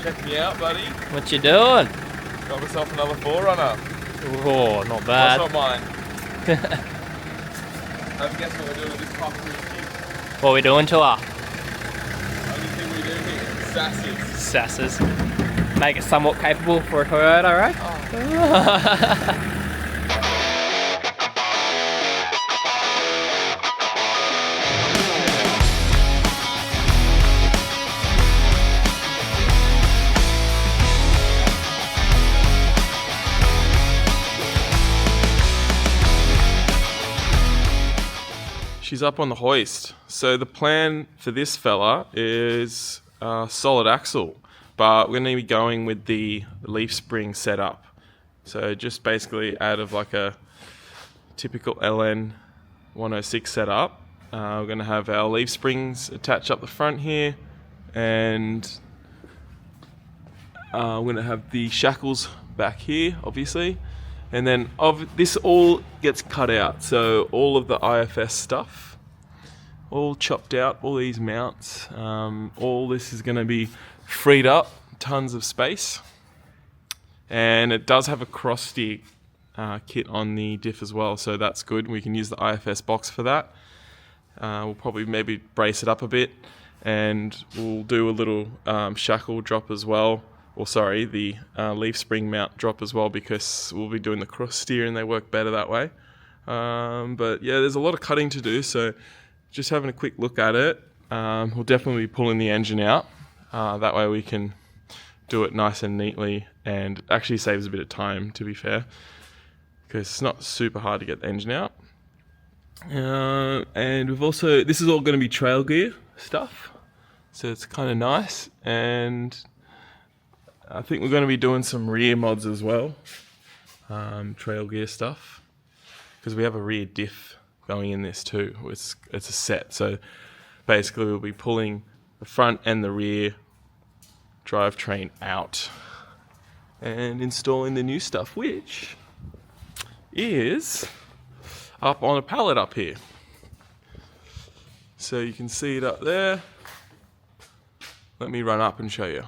Check me out, buddy. What you doing? Got myself another 4Runner. Oh, not bad. That's not mine. Have a guess what we're doing with this puppy kid? What are we doing to her? Only thing we do here, SASs. Sasses. Make it somewhat capable for a Toyota, right? Oh. She's up on the hoist. So the plan for this fella is solid axle, but we're going to be going with the leaf spring setup. So just basically out of like a typical LN 106 setup, we're going to have our leaf springs attached up the front here, and we're going to have the shackles back here, obviously. And then this all gets cut out, so all of the IFS stuff, all chopped out, all these mounts, all this is going to be freed up, tons of space. And it does have a cross steer kit on the diff as well, so that's good. We can use the IFS box for that. We'll probably maybe brace it up a bit, and we'll do a little shackle drop as well. Or sorry, the leaf spring mount drop as well, because we'll be doing the cross steer and they work better that way. But yeah, there's a lot of cutting to do, so just having a quick look at it. We'll definitely be pulling the engine out. That way we can do it nice and neatly, and actually saves a bit of time, to be fair, because it's not super hard to get the engine out. And we've also, this is all going to be trail gear stuff, so it's kind of nice. And I think we're going to be doing some rear mods as well, trail gear stuff, because we have a rear diff going in this too. It's a set, so basically we'll be pulling the front and the rear drivetrain out and installing the new stuff, which is up on a pallet up here. So you can see it up there. Let me run up and show you.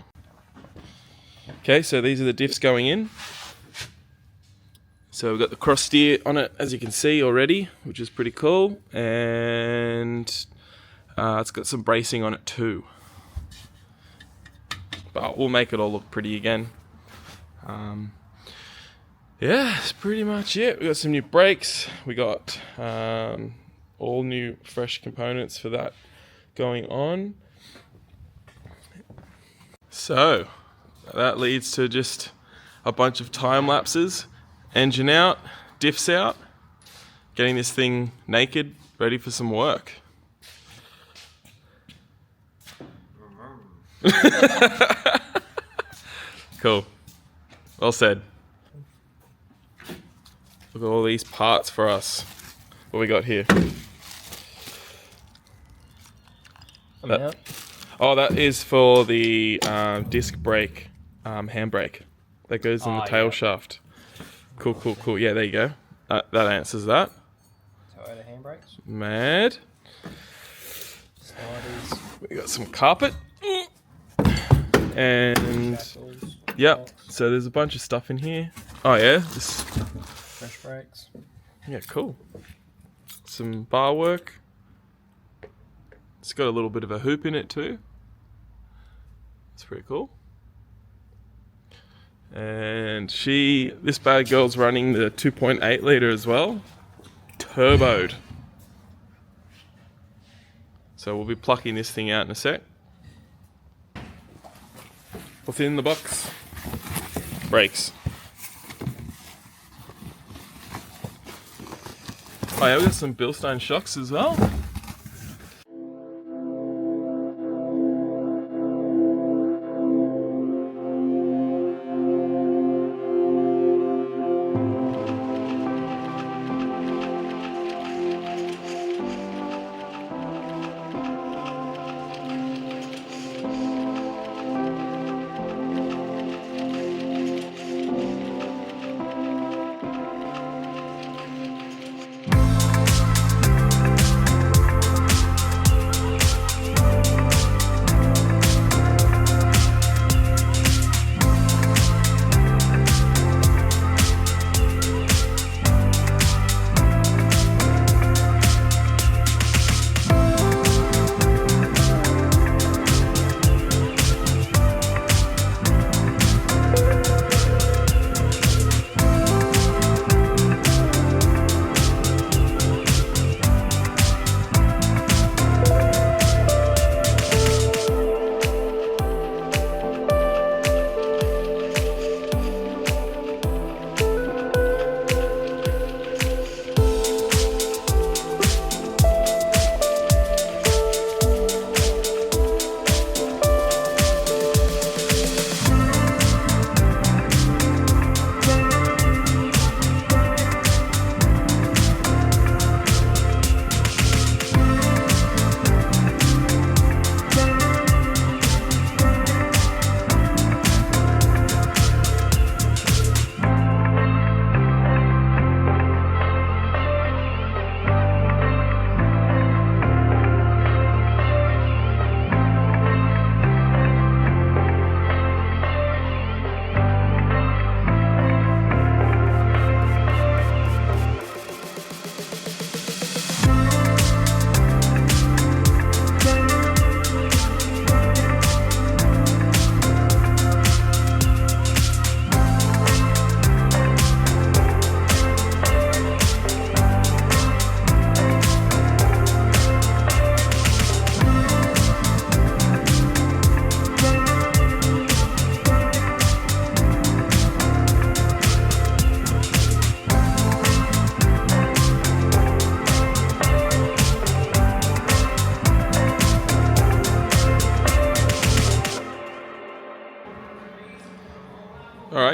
Okay, so these are the diffs going in. So we've got the cross steer on it, as you can see already, which is pretty cool. And it's got some bracing on it too. But we'll make it all look pretty again. Yeah, that's pretty much it. We got some new brakes. We got all new fresh components for that going on. So that leads to just a bunch of time lapses. Engine out, diffs out, getting this thing naked, ready for some work. Cool. Well said. Look at all these parts for us. What we got here? That is for the disc brake, handbrake that goes in the tail shaft. Cool. Yeah, there you go. That answers that. Toyota handbrakes. Mad. Sliders. We got some carpet. And Shackles, yep. So there's a bunch of stuff in here. Oh yeah. fresh brakes. Yeah, cool. Some bar work. It's got a little bit of a hoop in it too. It's pretty cool. And this bad girl's running the 2.8 litre as well. Turboed. So we'll be plucking this thing out in a sec. What's in the box? Brakes. Oh yeah, we got some Bilstein shocks as well.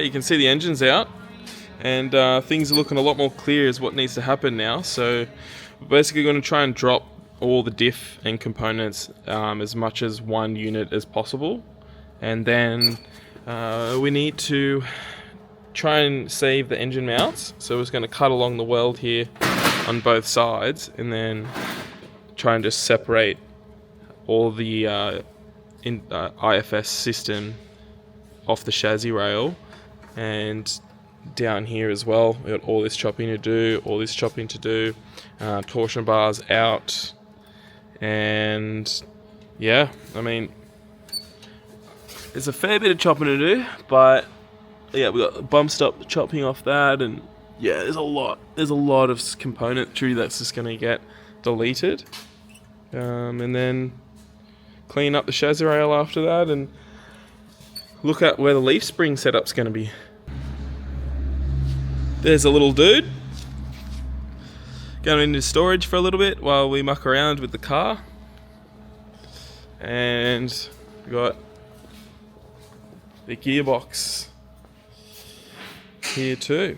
you can see the engine's out, and things are looking a lot more clear as what needs to happen now. So we're basically going to try and drop all the diff and components as much as one unit as possible, and then we need to try and save the engine mounts. So we're just going to cut along the weld here on both sides, and then try and just separate all the IFS system off the chassis rail, and down here as well we got all this chopping to do, torsion bars out, and yeah, I mean there's a fair bit of chopping to do, but yeah, we got bump stop chopping off that, and yeah, there's a lot of componentry that's just going to get deleted, and then clean up the chassis rail after that, and look at where the leaf spring setup's going to be. There's a little dude going into storage for a little bit while we muck around with the car, and we got the gearbox here too.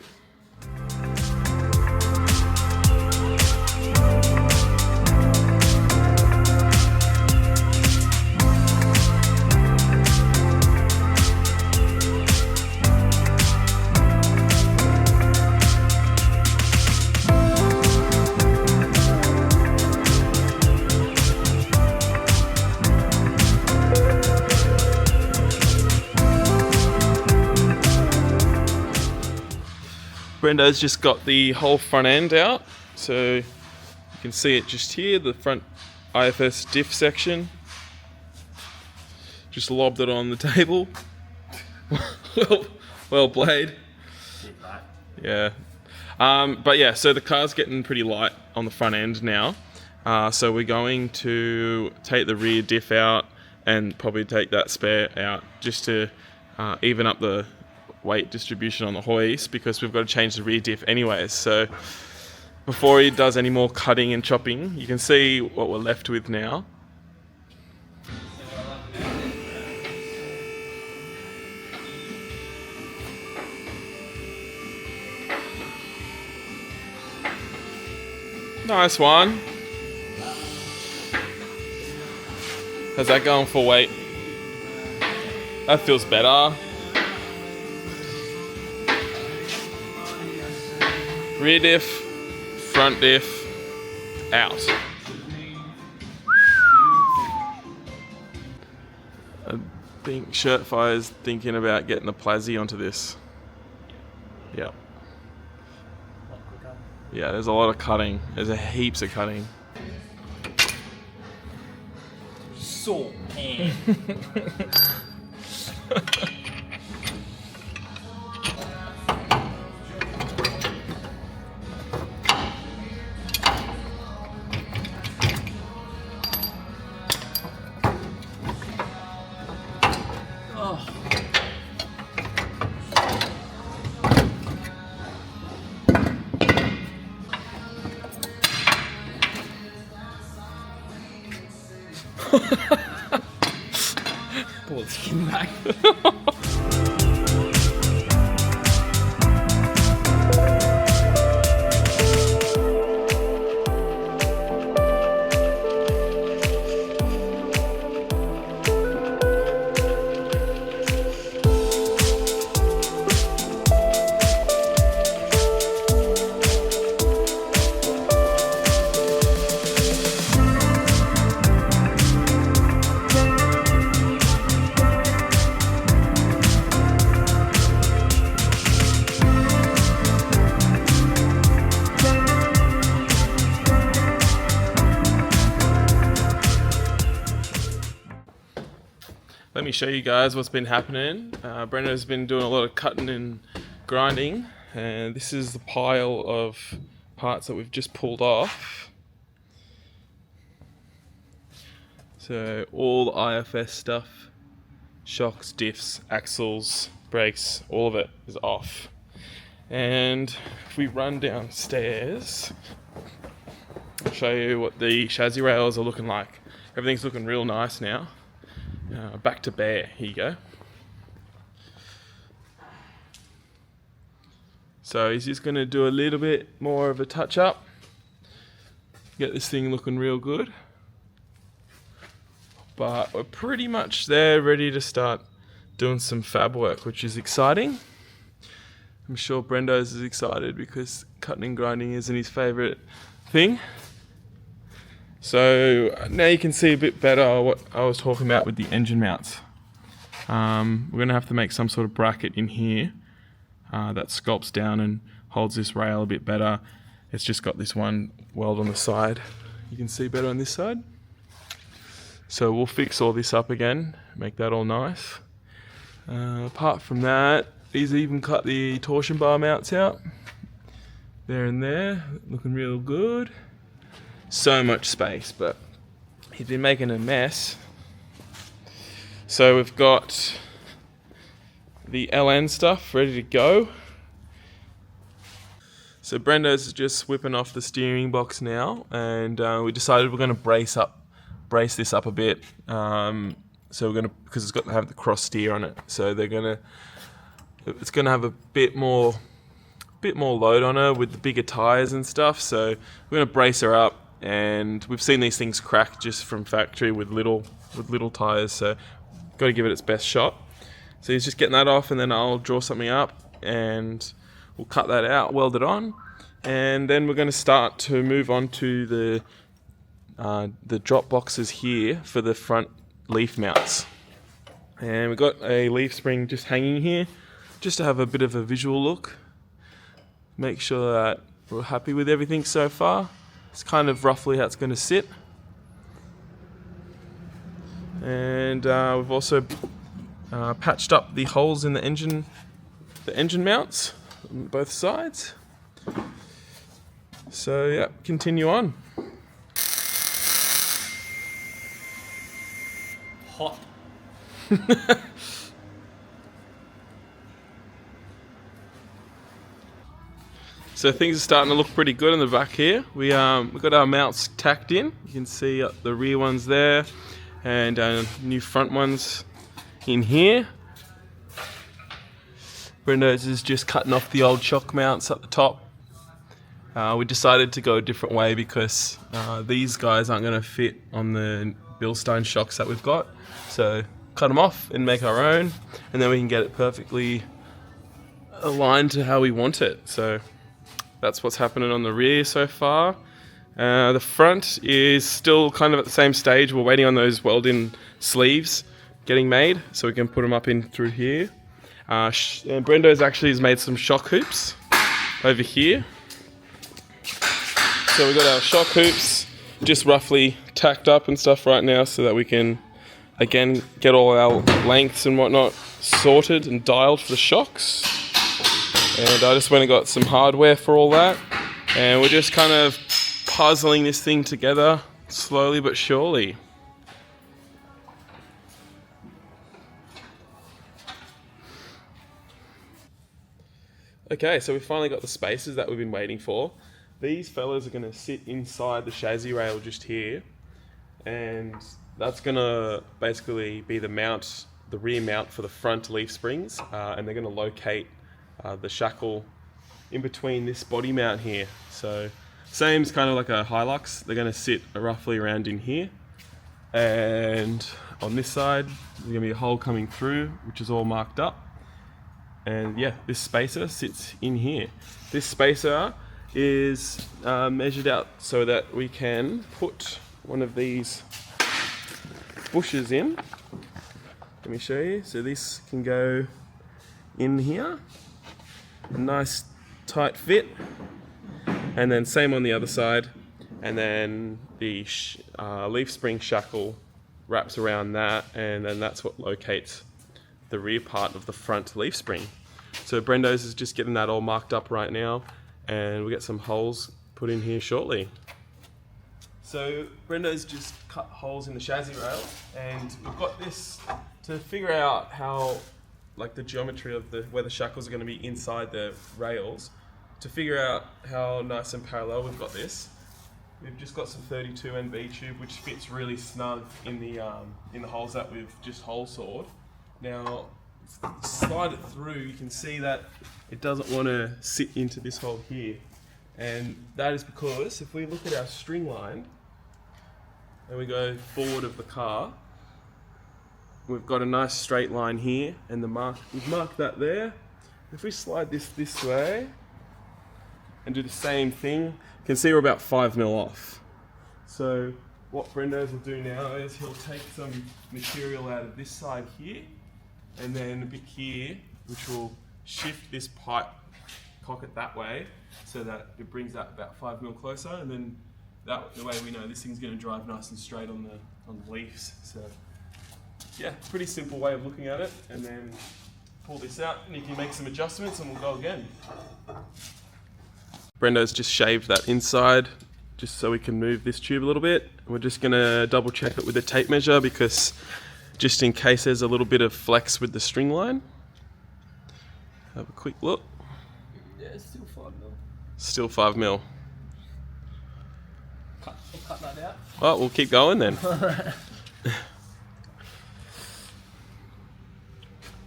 Brendo's just got the whole front end out, so you can see it just here, the front IFS diff section. Just lobbed it on the table. well played. Yeah. But yeah, so the car's getting pretty light on the front end now. So we're going to take the rear diff out and probably take that spare out just to even up the weight distribution on the hoist, because we've got to change the rear diff anyways. So before he does any more cutting and chopping, you can see what we're left with now. Nice one. How's that going for weight? That feels better. Rear diff, front diff, out. I think Shirtfire's thinking about getting the Plazzy onto this. Yeah. Yeah, there's a lot of cutting. There's heaps of cutting. Salt pan. Pull the skin back. Let me show you guys what's been happening. Brenda's been doing a lot of cutting and grinding, and this is the pile of parts that we've just pulled off. So all the IFS stuff, shocks, diffs, axles, brakes, all of it is off. And if we run downstairs, I'll show you what the chassis rails are looking like. Everything's looking real nice now. Back to bare, here you go. So he's just going to do a little bit more of a touch up. Get this thing looking real good. But we're pretty much there, ready to start doing some fab work, which is exciting. I'm sure Brendo's is excited because cutting and grinding isn't his favourite thing. So now you can see a bit better what I was talking about with the engine mounts. We're going to have to make some sort of bracket in here that sculpts down and holds this rail a bit better. It's just got this one weld on the side. You can see better on this side. So we'll fix all this up again, make that all nice. Apart from that, he's even cut the torsion bar mounts out. There and there, looking real good. So much space, but he's been making a mess. So we've got the LN stuff ready to go. So Brendo's is just whipping off the steering box now, and we decided we're going to brace this up a bit. So we're going to, because it's got to have the cross steer on it. So it's going to have a bit more load on her with the bigger tires and stuff. So we're going to brace her up, and we've seen these things crack just from factory with little tires. So got to give it its best shot. So he's just getting that off, and then I'll draw something up and we'll cut that out, weld it on, and then we're going to start to move on to the drop boxes here for the front leaf mounts. And we've got a leaf spring just hanging here, just to have a bit of a visual look. Make sure that we're happy with everything so far. It's kind of roughly how it's going to sit. And we've also patched up the holes in the engine mounts on both sides. So yeah, continue on. Hot. So things are starting to look pretty good in the back here. We've got our mounts tacked in. You can see the rear ones there, and new front ones in here. Brendo's is just cutting off the old shock mounts at the top. We decided to go a different way because these guys aren't going to fit on the Bilstein shocks that we've got. So cut them off and make our own, and then we can get it perfectly aligned to how we want it. So that's what's happening on the rear so far. The front is still kind of at the same stage. We're waiting on those weld-in sleeves getting made so we can put them up in through here. And Brendo's actually has made some shock hoops over here. So we've got our shock hoops just roughly tacked up and stuff right now so that we can, again, get all our lengths and whatnot sorted and dialed for the shocks. And I just went and got some hardware for all that. And we're just kind of puzzling this thing together slowly but surely. Okay, so we finally got the spacers that we've been waiting for. These fellas are going to sit inside the chassis rail just here, and that's going to basically be the mount, the rear mount for the front leaf springs, and they're going to locate the shackle in between this body mount here. So same as kind of like a Hilux, they're going to sit roughly around in here, and on this side there's going to be a hole coming through which is all marked up. And yeah, this spacer sits in here. This spacer is measured out so that we can put one of these bushes in. Let me show you. So this can go in here. A nice tight fit. And then same on the other side. And then the leaf spring shackle wraps around that, and then that's what locates the rear part of the front leaf spring. So Brendo's is just getting that all marked up right now, and we get some holes put in here shortly. So Brendo's just cut holes in the chassis rail, and we've got this to figure out how, like the geometry of where the shackles are going to be inside the rails. To figure out how nice and parallel we've got this, we've just got some 32 NB tube which fits really snug in the holes that we've just hole sawed. Now, slide it through, you can see that it doesn't want to sit into this hole here. And that is because if we look at our string line and we go forward of the car, we've got a nice straight line here, and we've marked that there. If we slide this way and do the same thing, you can see we're about 5 mil off. So what Brendo's will do now is he'll take some material out of this side here, and then a bit here, which will shift this pipe, cock it that way, so that it brings that about 5 mil closer, and then the way we know this thing's going to drive nice and straight on the leaves. So yeah, pretty simple way of looking at it. And then pull this out, and you can make some adjustments, and we'll go again. Brendo's just shaved that inside, just so we can move this tube a little bit. We're just going to double check it with a tape measure, because just in case there's a little bit of flex with the string line. Have a quick look. Yeah, it's still 5 mil. Still 5 mil. We'll cut that out. Well, we'll keep going then.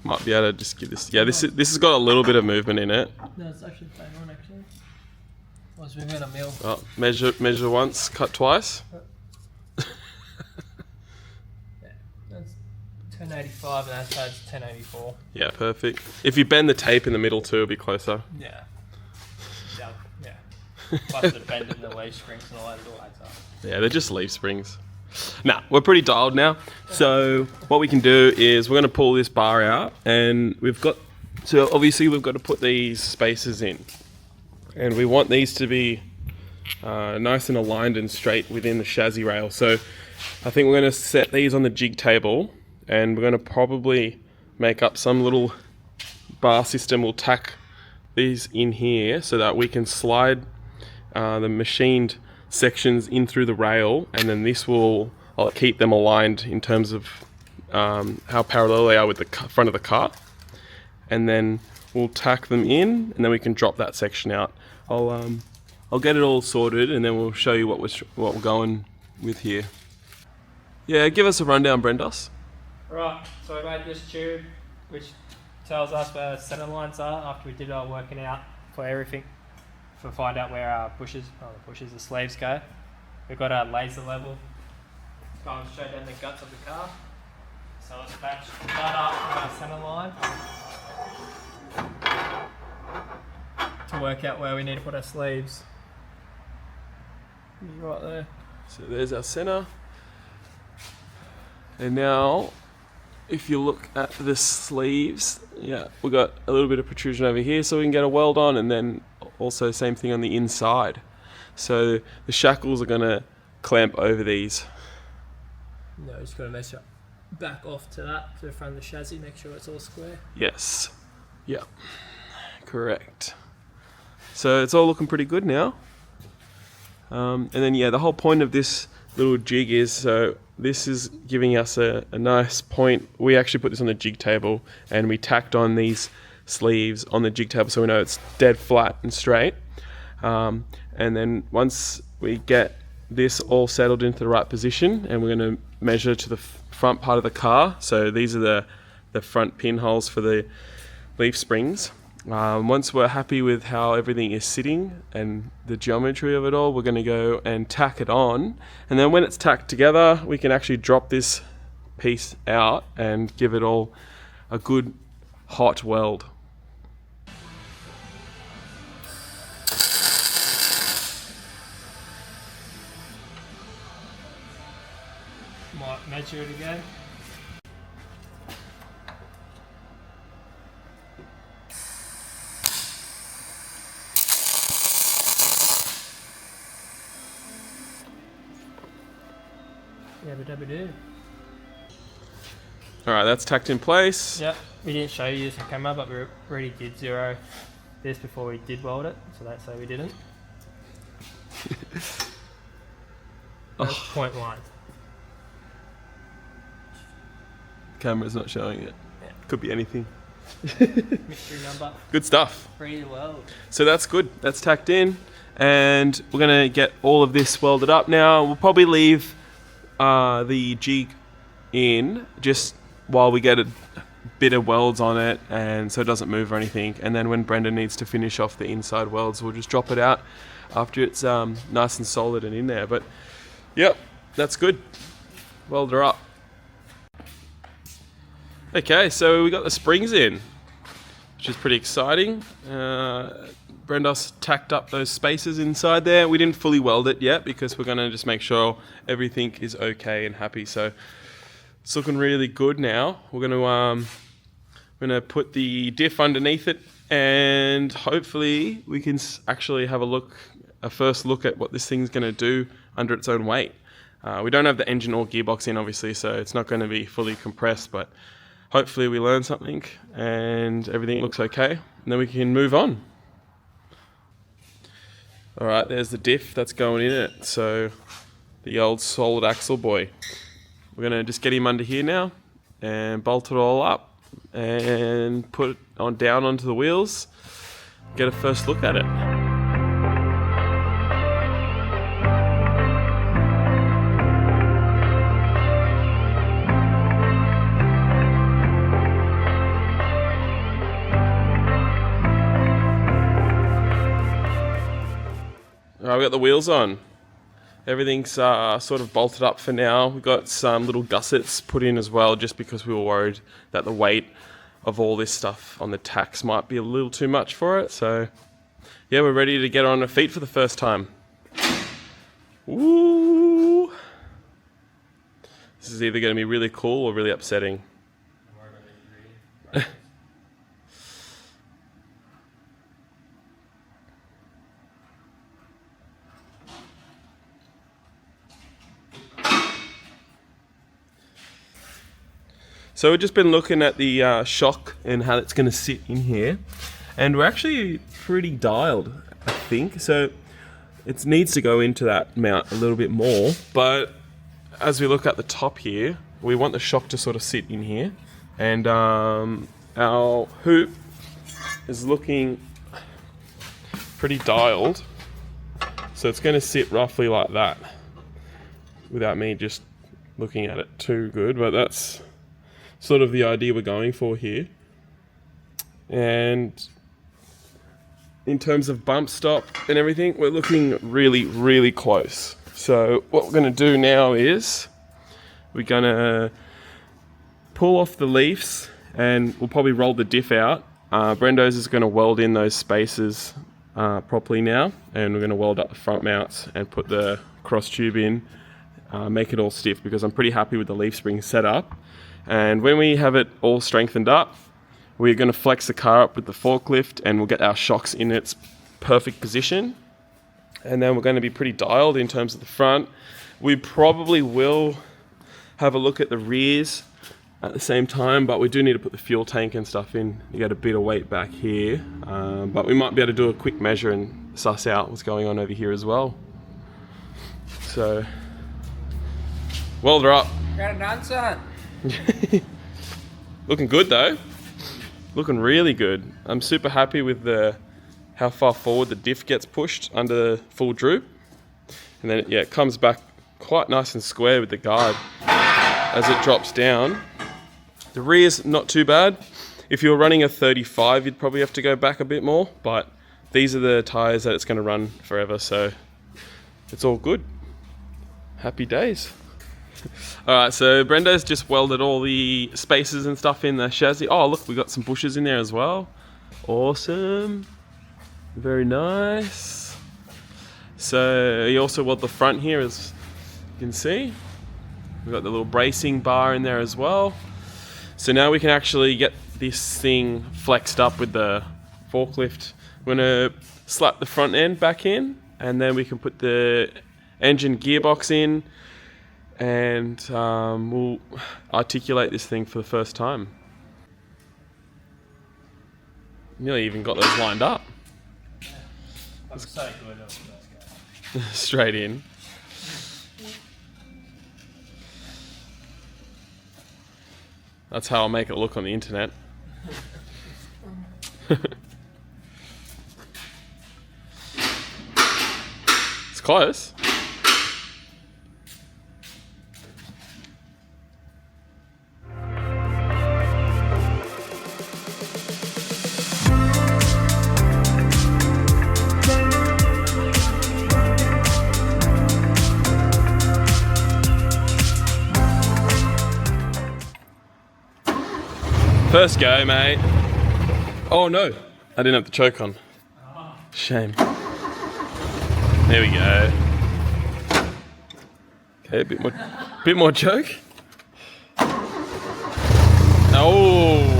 Might be able to just give this. Yeah, this has got a little bit of movement in it. No, it's actually bang on actually. Was within a mil. Oh, measure once, cut twice. Yeah, that's 1085 and that side's 1084. Yeah, perfect. If you bend the tape in the middle too, it'll be closer. Yeah. Yeah. Plus the bend in the leaf springs and all that little adds up. Yeah, they're just leaf springs. Nah, we're pretty dialed now. So what we can do is we're going to pull this bar out, and so obviously we've got to put these spacers in, and we want these to be nice and aligned and straight within the chassis rail. So I think we're going to set these on the jig table, and we're going to probably make up some little bar system. We'll tack these in here so that we can slide the machined sections in through the rail, and then I'll keep them aligned in terms of how parallel they are with the front of the car, and then we'll tack them in, and then we can drop that section out. I'll get it all sorted, and then we'll show you what we're going with here. Yeah, give us a rundown, Brendos. Right, so we made this tube which tells us where the center lines are after we did our working out for everything. To find out where our the sleeves go. We've got our laser level going straight down the guts of the car. So let's match that up with our center line to work out where we need to put our sleeves. Right there. So there's our center. And now, if you look at the sleeves, yeah, we've got a little bit of protrusion over here, so we can get a weld on, and then also same thing on the inside. So the shackles are going to clamp over these. No, just got to measure back off to the front of the chassis, make sure it's all square. Yes. Yeah. Correct. So it's all looking pretty good now. And then yeah, the whole point of this little jig is, so this is giving us a nice point. We actually put this on the jig table, and we tacked on these sleeves on the jig table so we know it's dead flat and straight. And then once we get this all settled into the right position, and we're going to measure to the front part of the car. So these are the front pinholes for the leaf springs. Once we're happy with how everything is sitting and the geometry of it all, we're going to go and tack it on. And then when it's tacked together, we can actually drop this piece out and give it all a good hot weld. Might measure it again. Yabba-dabba-doo. Alright, that's tacked in place. Yep, we didn't show you this on camera, but we already did zero this before we did weld it, so that's why we didn't. That's point one. Camera's not showing it. Yeah. Could be anything. Mystery number. Good stuff. Free to weld. So that's good. That's tacked in, and we're going to get all of this welded up now. We'll probably leave the jig in just while we get it bit of welds on it, and so it doesn't move or anything. And then when Brendan needs to finish off the inside welds, we'll just drop it out after it's nice and solid and in there. But yep, that's good. Weld her up. Okay, so we got the springs in, which is pretty exciting. Brenda's tacked up those spaces inside there. We didn't fully weld it yet because we're going to just make sure everything is okay and happy. So it's looking really good now. We're going to put the diff underneath it, and hopefully we can actually have a first look at what this thing's going to do under its own weight. We don't have the engine or gearbox in, obviously, so it's not going to be fully compressed, but hopefully we learn something and everything looks okay, and then we can move on. All right, there's the diff that's going in it. So the old solid axle boy. We're gonna just get him under here now and bolt it all up and put it on down onto the wheels. Get a first look at it. Alright, we got the wheels on. Everything's sort of bolted up for now. We've got some little gussets put in as well, just because we were worried that the weight of all this stuff on the tacks might be a little too much for it. So yeah, we're ready to get on our feet for the first time. Woo! This is either going to be really cool or really upsetting. So we've just been looking at the shock and how it's going to sit in here, and we're actually pretty dialed, I think. So it needs to go into that mount a little bit more, but as we look at the top here, we want the shock to sort of sit in here, and our hoop is looking pretty dialed, so it's going to sit roughly like that without me just looking at it too good, but that's sort of the idea we're going for here. And in terms of bump stop and everything, we're looking really, really close. So what we're going to do now is we're going to pull off the leaves, and we'll probably roll the diff out. Brendo's is going to weld in those spaces properly now, and we're going to weld up the front mounts and put the cross tube in, make it all stiff, because I'm pretty happy with the leaf spring setup. And when we have it all strengthened up, we're going to flex the car up with the forklift, and we'll get our shocks in its perfect position. And then we're going to be pretty dialed in terms of the front. We probably will have a look at the rears at the same time, but we do need to put the fuel tank and stuff in. You get a bit of weight back here, but we might be able to do a quick measure and suss out what's going on over here as well. So, welder up. Got it done, son. Looking good though. Looking really good. I'm super happy with how far forward the diff gets pushed under full droop, and then it comes back quite nice and square with the guard as it drops down. The rear's not too bad. If you're running a 35, you'd probably have to go back a bit more, but these are the tires that it's going to run forever, so it's all good. Happy days. Alright, so Brendo's just welded all the spaces and stuff in the chassis. Oh look, we got some bushes in there as well. Awesome. Very nice. So he also welded the front here, as you can see. We've got the little bracing bar in there as well. So now we can actually get this thing flexed up with the forklift. We're going to slap the front end back in, and then we can put the engine gearbox in, and we'll articulate this thing for the first time. Nearly even got those lined up. I'm so good on the first go. Straight in. That's how I'll make it look on the internet. It's close. First go, mate. Oh no, I didn't have the choke on. Shame. There we go. Okay, a bit more choke. Oh.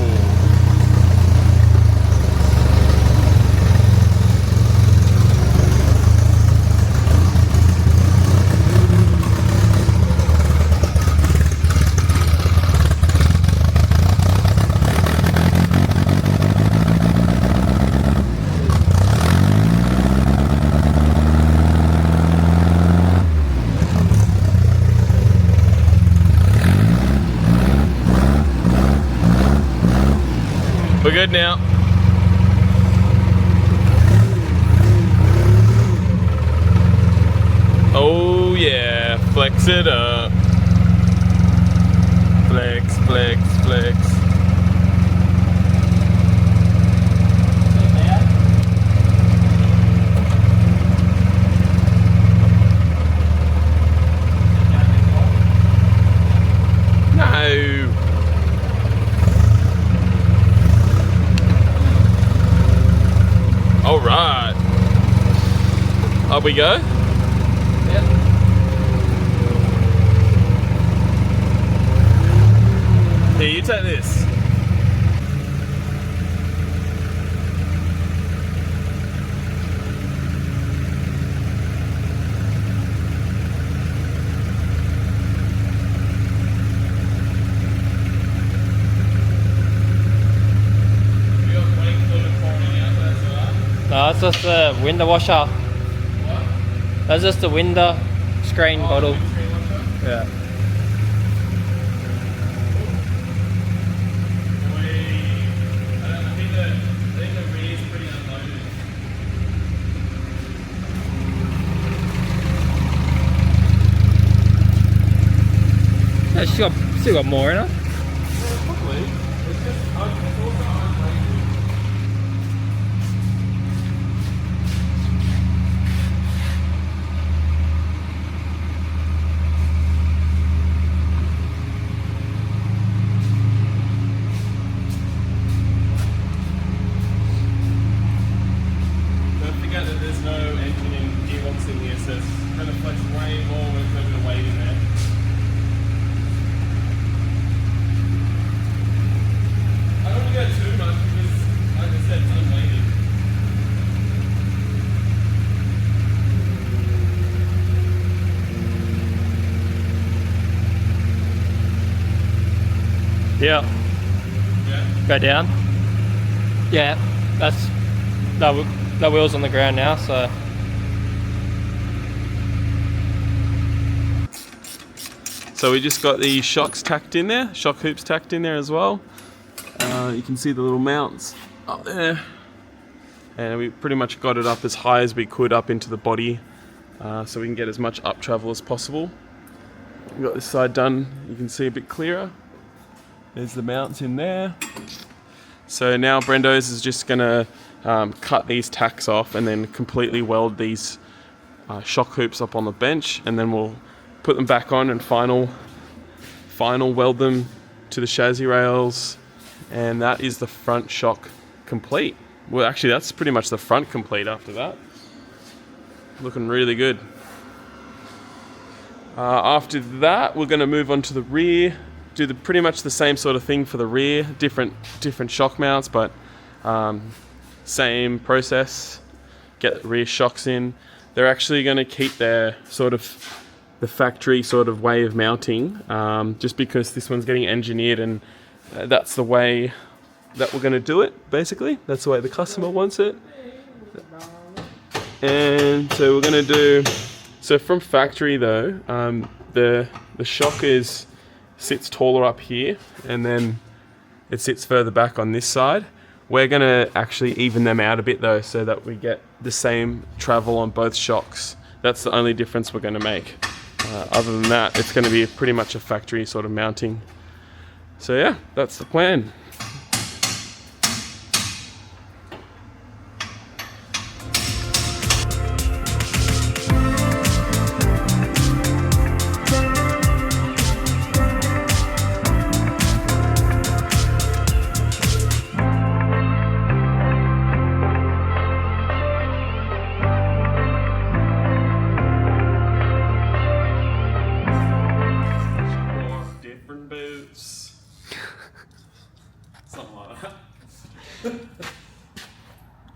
We're good now. Oh yeah, flex it up. Flex, flex, flex. No. All right, up we go. Yep. Here, you take this. No, it's just the window washer. What? That's just the window screen bottle. Yeah. I think the rear is pretty unloaded. Yeah, still got more in it. Probably. It's just, it's also unloaded. Don't forget that there's no engine and gearbox in here, so it's going to flex way more with a bit of weight in there. I don't want to go too much because, like I said, it's unweighted. Yeah. Yeah. Go down. Yeah, that's the wheel's on the ground now, so So we just got the shocks tacked in there, shock hoops tacked in there as well. You can see the little mounts up there. And we pretty much got it up as high as we could up into the body so we can get as much up travel as possible. We've got this side done, you can see a bit clearer. There's the mounts in there. So now Brendo's is just gonna cut these tacks off and then completely weld these shock hoops up on the bench, and then we'll put them back on and final weld them to the chassis rails, and that is the front shock complete. Well, actually that's pretty much the front complete after that. Looking really good. After that we're going to move on to the rear, do pretty much the same sort of thing for the rear, different shock mounts, but same process. Get the rear shocks in. They're actually going to keep their sort of the factory sort of way of mounting, just because this one's getting engineered, and that's the way that we're going to do it. Basically, that's the way the customer wants it. And so we're going to do. So from factory though, the shock sits taller up here, and then it sits further back on this side. We're going to actually even them out a bit though, so that we get the same travel on both shocks. That's the only difference we're going to make. Other than that, it's going to be pretty much a factory sort of mounting. So yeah, that's the plan.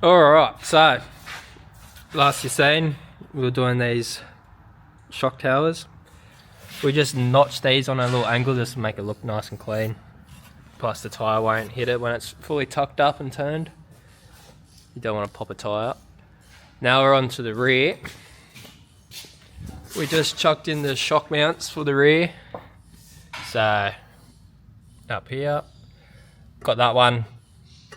Alright, so last you seen, we were doing these shock towers. We just notched these on a little angle just to make it look nice and clean. Plus the tyre won't hit it when it's fully tucked up and turned. You don't want to pop a tyre up. Now we're on to the rear. We just chucked in the shock mounts for the rear. So up here, got that one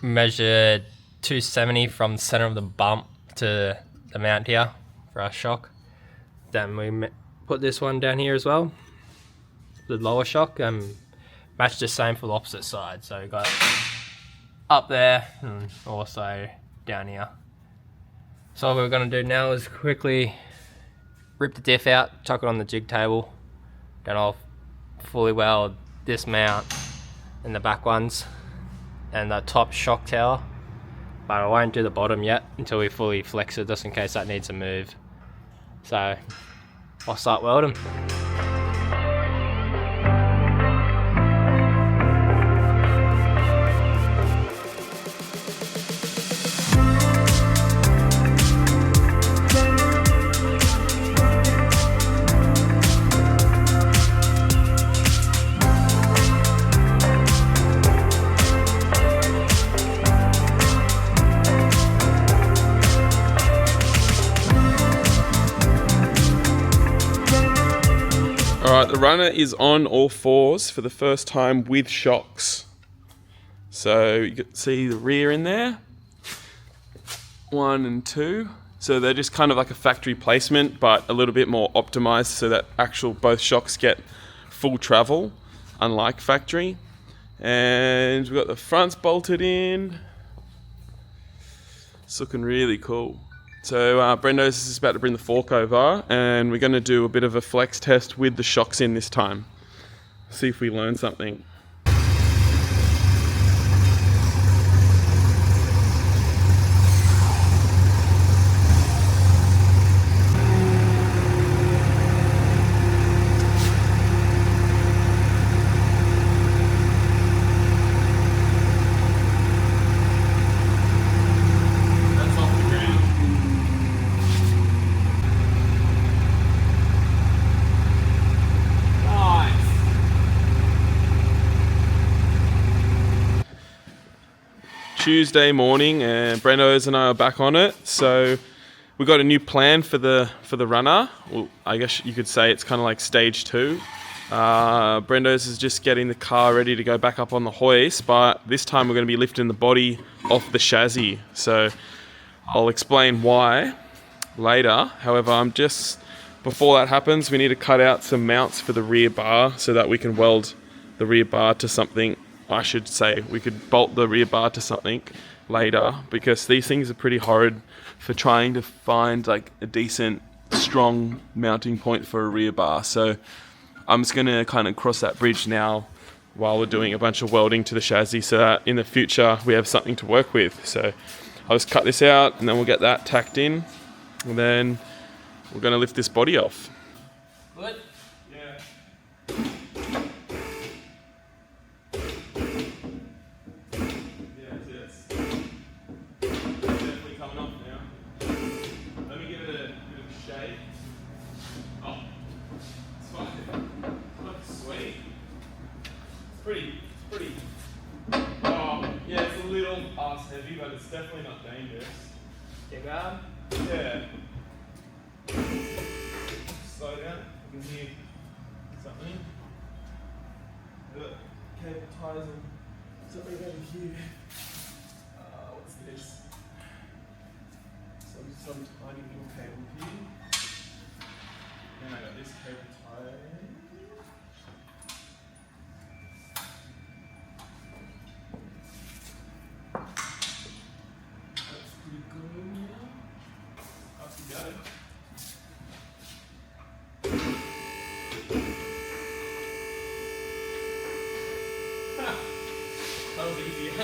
measured 270 from the center of the bump to the mount here for our shock. Then we put this one down here as well, the lower shock, and match the same for the opposite side. So we got up there and also down here. So what we're going to do now is quickly rip the diff out, chuck it on the jig table, then I'll fully weld this mount and the back ones and the top shock tower, but I won't do the bottom yet until we fully flex it, just in case that needs a move. So I'll start welding. Alright, the runner is on all fours for the first time with shocks. So you can see the rear in there. 1 and 2. So they're just kind of like a factory placement, but a little bit more optimized so that both shocks get full travel, unlike factory. And we've got the fronts bolted in. It's looking really cool. So Brendo's is about to bring the fork over, and we're going to do a bit of a flex test with the shocks in this time. See if we learn something. Tuesday morning, and Brendo's and I are back on it. So we got a new plan for the runner. Well, I guess you could say it's kind of like stage 2. Brendo's is just getting the car ready to go back up on the hoist, but this time we're going to be lifting the body off the chassis. So I'll explain why later. However, before that happens, we need to cut out some mounts for the rear bar so that we can weld the rear bar to something. I should say we could bolt the rear bar to something later, because these things are pretty horrid for trying to find like a decent, strong mounting point for a rear bar. So I'm just going to kind of cross that bridge now while we're doing a bunch of welding to the chassis, so that in the future we have something to work with. So I'll just cut this out and then we'll get that tacked in, and then we're going to lift this body off. Good. Yeah. Yes. Definitely coming off now. Let me give it a bit of a shake. Oh, it's fucking sweet. It's pretty. Oh, yeah, it's a little ass heavy, but it's definitely not dangerous. Get going. Yeah. Slow down. I can hear something. Cable ties and something over here. What's this? Some tiny little cable here. Then I got this cable tie. That's pretty good. Up you go. That was easy as.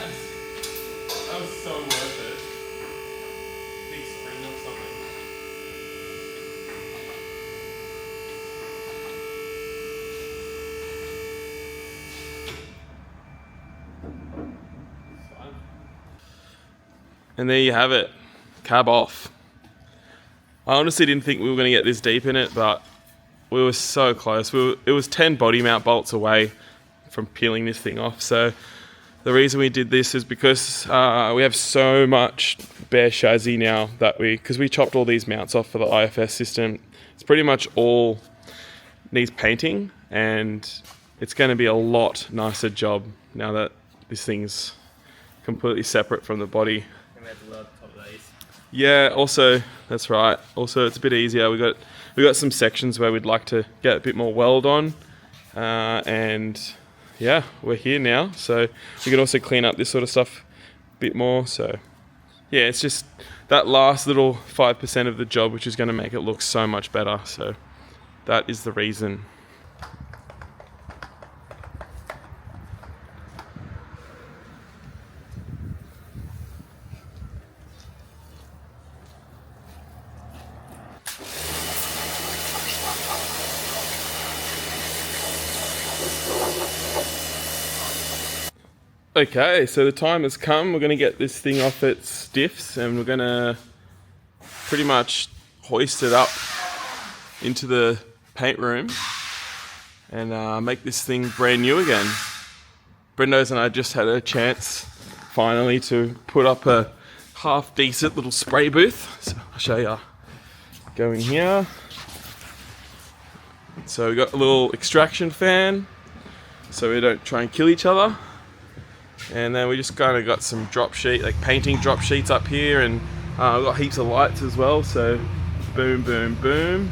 That was so worth it. Big spring or something. Fun. And there you have it, cab off. I honestly didn't think we were going to get this deep in it, but we were so close. It was 10 body mount bolts away from peeling this thing off. So the reason we did this is because we have so much bare chassis now because we chopped all these mounts off for the IFS system. It's pretty much all needs painting, and it's going to be a lot nicer job now that this thing's completely separate from the body. And we have to load the top of these. Yeah, also, that's right. Also, it's a bit easier. We got some sections where we'd like to get a bit more weld on, and yeah, we're here now. So we can also clean up this sort of stuff a bit more. So yeah, it's just that last little 5% of the job which is going to make it look so much better. So that is the reason. Okay, so the time has come. We're going to get this thing off its diffs, and we're going to pretty much hoist it up into the paint room and make this thing brand new again. Brendo's and I just had a chance finally to put up a half decent little spray booth. So I'll show you. Go in here. So we got a little extraction fan so we don't try and kill each other. And then we just kind of got some drop sheet, like painting drop sheets up here, and we've got heaps of lights as well. So boom, boom, boom,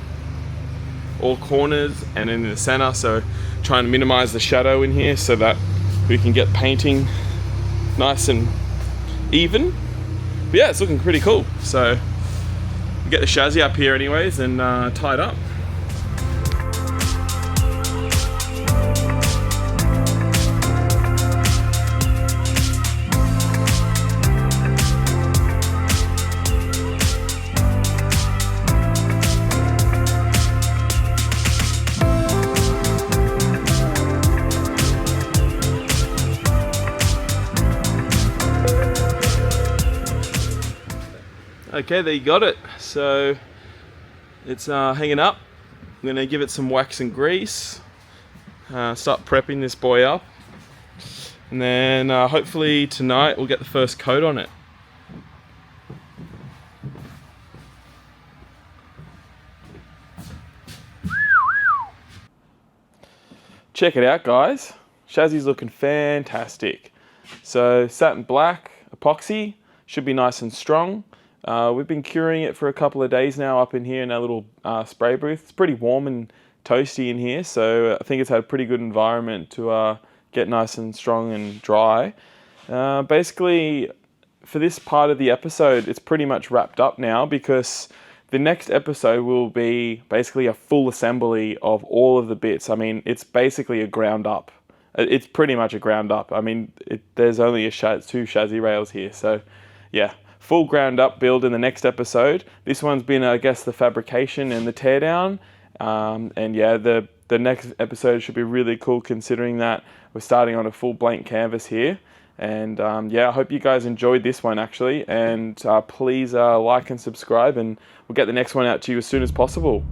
all corners and in the center. So trying to minimize the shadow in here so that we can get painting nice and even. But yeah, it's looking pretty cool. So we get the chassis up here anyways and tie it up. Okay, there you got it. So it's hanging up. I'm going to give it some wax and grease, start prepping this boy up, and then hopefully tonight we'll get the first coat on it. Check it out, guys. Chassis looking fantastic. So satin black epoxy, should be nice and strong. We've been curing it for a couple of days now up in here in our little spray booth. It's pretty warm and toasty in here, so I think it's had a pretty good environment to get nice and strong and dry. Basically, for this part of the episode, it's pretty much wrapped up now because the next episode will be basically a full assembly of all of the bits. I mean, it's basically a ground up. It's pretty much a ground up. I mean, there's only two chassis rails here, so yeah. Full ground up build in the next episode. This one's been, I guess, the fabrication and the teardown. And yeah, the next episode should be really cool considering that we're starting on a full blank canvas here. And yeah, I hope you guys enjoyed this one actually. And please like and subscribe, and we'll get the next one out to you as soon as possible.